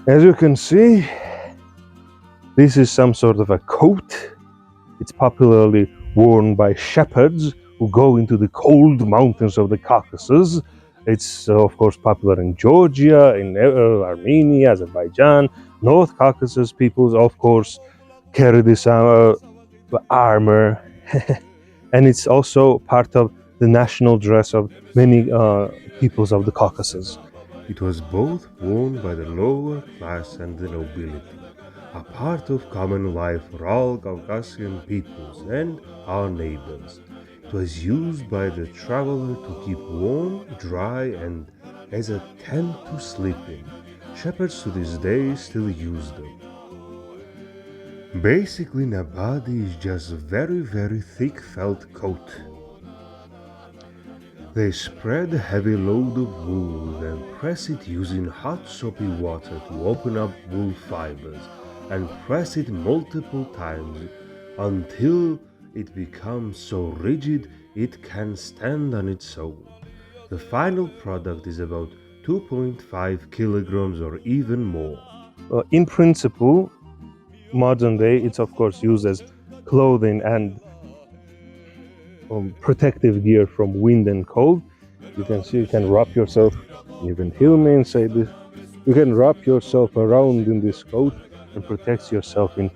As you can see, this is some sort of a coat. It's popularly worn by shepherds who go into the cold mountains of the Caucasus. It's, of course, popular in Georgia, in Armenia, Azerbaijan, North Caucasus peoples, of course, carry this armor. And it's also part of the national dress of many peoples of the Caucasus. It was both worn by the lower class and the nobility, a part of common life for all Caucasian peoples and our neighbors. It was used by the traveler to keep warm, dry, and as a tent to sleep in. Shepherds to this day still use them. Basically, Nabadi is just a very thick felt coat. They spread a heavy load of wool, then press it using hot soapy water to open up wool fibers and press it multiple times until it becomes so rigid it can stand on its own. The final product is about 2.5 kilograms or even more. In principle, modern day, it's of course used as clothing and protective gear from wind and cold. You can see, you can wrap yourself, you can hear me and say this, you can wrap yourself around in this coat and protect yourself in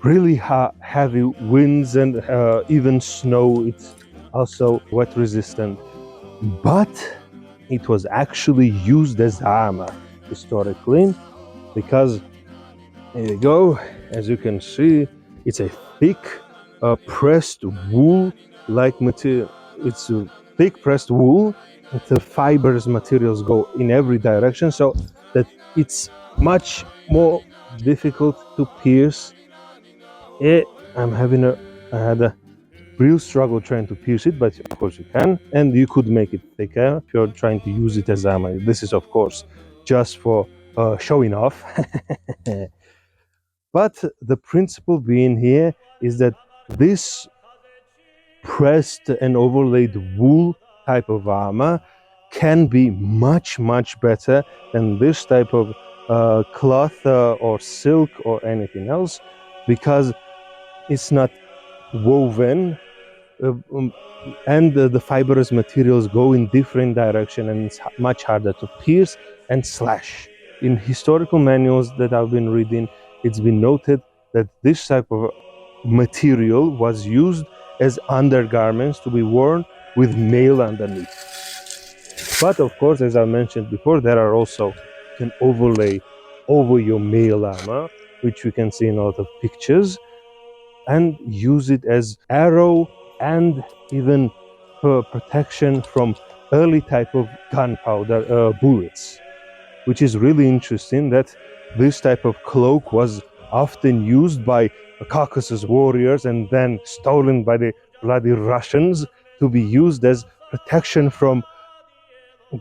really heavy winds and even snow. It's also wet resistant, but it was actually used as armor historically, because here you go, as you can see, it's a thick pressed wool like material. It's a thick pressed wool, and the fibers materials go in every direction, so that it's much more difficult to pierce. I'm having I had a real struggle trying to pierce it, but of course you can, and you could make it thicker if you're trying to use it as armor. This is of course just for showing off. But the principle being here is that this pressed and overlaid wool type of armor can be much better than this type of cloth or silk or anything else, because it's not woven, uh, um, and the fibrous materials go in different direction, and it's much harder to pierce and slash. In historical manuals that I've been reading, it's been noted that this type of material was used as undergarments to be worn with mail underneath. But of course, as I mentioned before, there are also, you can overlay over your mail armor, which we can see in a lot of pictures, and use it as arrow and even for protection from early type of gunpowder bullets, which is really interesting that this type of cloak was often used by Caucasus warriors and then stolen by the bloody Russians to be used as protection from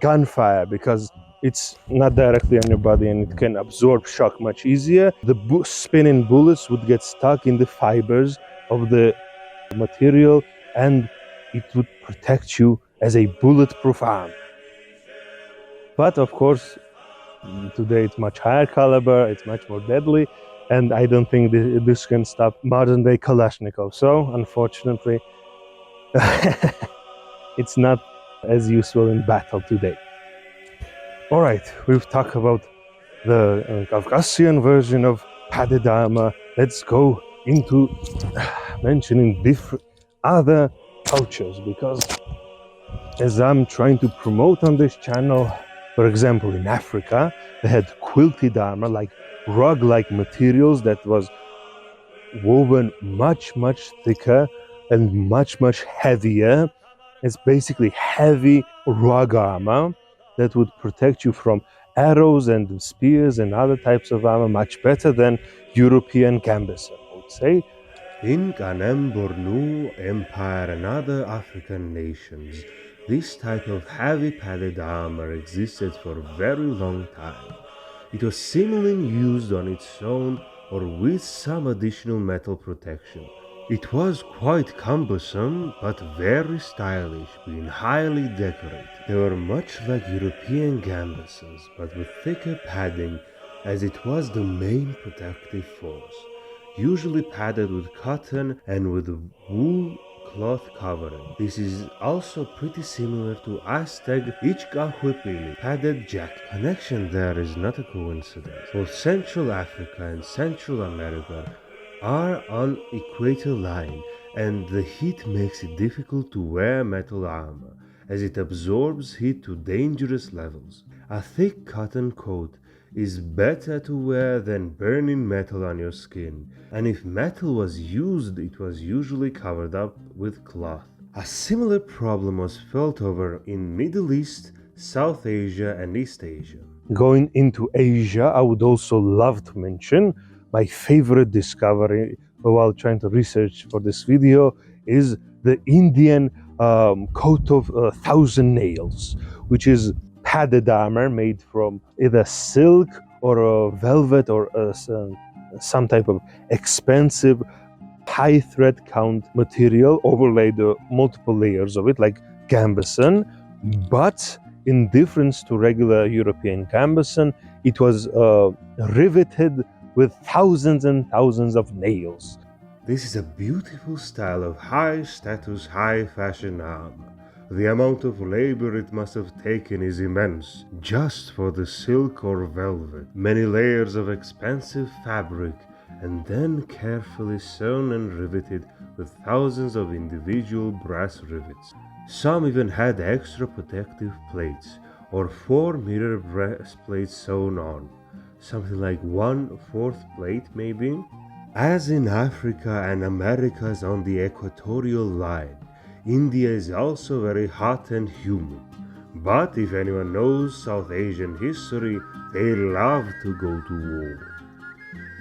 gunfire, because it's not directly on your body and it can absorb shock much easier. The spinning bullets would get stuck in the fibers of the material, and it would protect you as a bulletproof arm. But of course, today it's much higher caliber, it's much more deadly, and I don't think this can stop modern day Kalashnikov. So unfortunately, it's not as useful in battle today. All right, we've talked about the Caucasian version of padded armor. Let's go into mentioning different other cultures, because as I'm trying to promote on this channel, for example, in Africa, they had quilted armor, like rug-like materials that was woven much thicker and much heavier. It's basically heavy rug armor that would protect you from arrows and spears and other types of armor much better than European gambeson, I would say. In Ghanem, Bornu Empire and other African nations, this type of heavy padded armor existed for a very long time. It was seemingly used on its own or with some additional metal protection. It was quite cumbersome but very stylish, being highly decorated. They were much like European gambesons but with thicker padding as it was the main protective force, usually padded with cotton and with a wool cloth covering. This is also pretty similar to Aztec Ichkahuipili padded jacket. Connection there is not a coincidence. Both Central Africa and Central America are on equator line, and the heat makes it difficult to wear metal armor as it absorbs heat to dangerous levels. A thick cotton coat is better to wear than burning metal on your skin, and if metal was used, it was usually covered up with cloth. A similar problem was felt over in Middle East, South Asia, and East Asia. Going into Asia, I would also love to mention my favorite discovery while trying to research for this video is the Indian coat of 1,000 nails, which is padded armor made from either silk or velvet or some type of expensive high thread count material overlaid multiple layers of it like gambeson, but in difference to regular European gambeson, it was riveted with thousands and thousands of nails. This is a beautiful style of high status, high fashion armor. The amount of labor it must have taken is immense, just for the silk or velvet. Many layers of expensive fabric, and then carefully sewn and riveted with thousands of individual brass rivets. Some even had extra protective plates, or 4 mirror breastplates sewn on. Something like 1/4 plate, maybe? As in Africa and Americas on the equatorial line, India is also very hot and humid. But if anyone knows South Asian history, they love to go to war.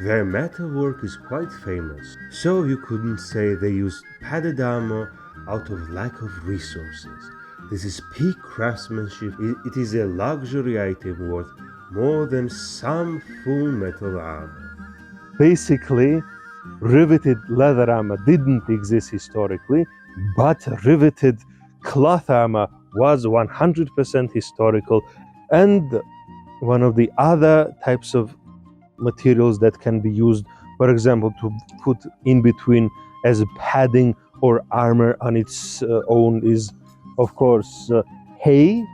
Their metalwork is quite famous, so you couldn't say they used padded armor out of lack of resources. This is peak craftsmanship. It is a luxury item worth more than some full metal armor. Basically, riveted leather armor didn't exist historically, but riveted cloth armor was 100% historical. And one of the other types of materials that can be used, for example, to put in between as padding or armor on its own is, of course, hay.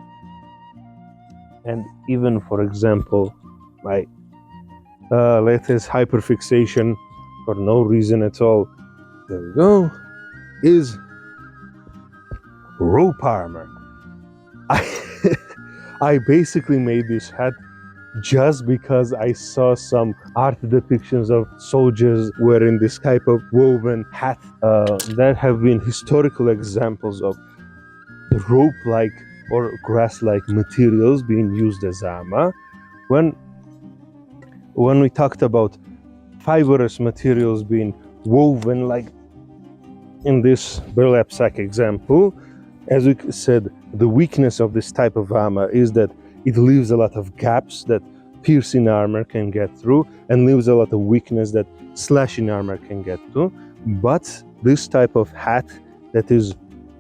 And even, for example, my latest hyperfixation for no reason at all, there we go, is rope armor. I basically made this hat just because I saw some art depictions of soldiers wearing this type of woven hat. There have been historical examples of rope-like or grass-like materials being used as armor. When we talked about fibrous materials being woven, like in this burlap sack example, as we said, the weakness of this type of armor is that it leaves a lot of gaps that piercing armor can get through and leaves a lot of weakness that slashing armor can get through. But this type of hat that is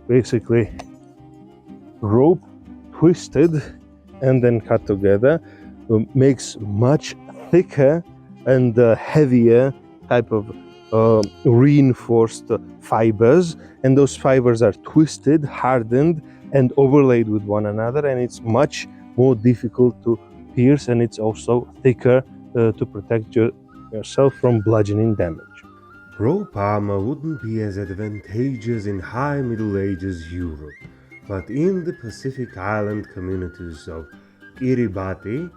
basically rope twisted and then cut together makes much thicker and heavier type of reinforced fibers, and those fibers are twisted, hardened, and overlaid with one another, and it's much more difficult to pierce, and it's also thicker to protect yourself from bludgeoning damage. Rope armor wouldn't be as advantageous in high Middle Ages Europe, but in the Pacific island communities of Kiribati,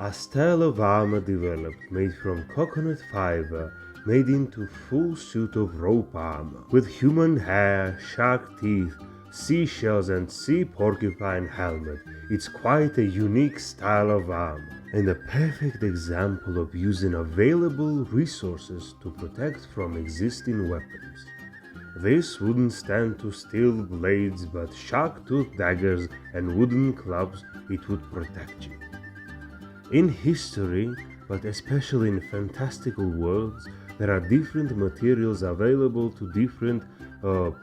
a style of armor developed made from coconut fiber made into full suit of rope armor with human hair, shark teeth, seashells and sea porcupine helmet. It's quite a unique style of armor and a perfect example of using available resources to protect from existing weapons. This wouldn't stand to steel blades, but shark-tooth daggers and wooden clubs, it would protect you. In history, but especially in fantastical worlds, there are different materials available to different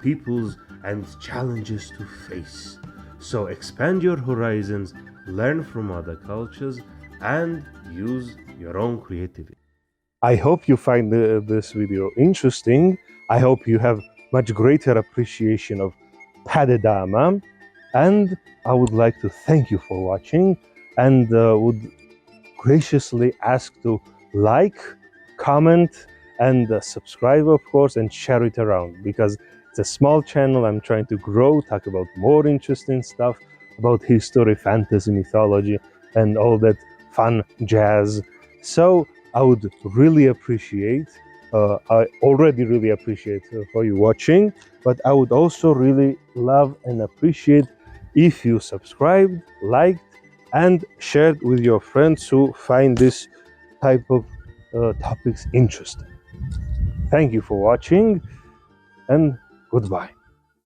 peoples and challenges to face. So expand your horizons, learn from other cultures, and use your own creativity. I hope you find this video interesting. I hope you have much greater appreciation of Padedama. And I would like to thank you for watching and would graciously ask to like, comment, and subscribe, of course, and share it around because it's a small channel. I'm trying to grow, talk about more interesting stuff about history, fantasy, mythology, and all that fun jazz. So I would really appreciate, I already really appreciate for you watching, but I would also really love and appreciate if you subscribed, liked, and shared with your friends who find this type of topics interesting. Thank you for watching and goodbye.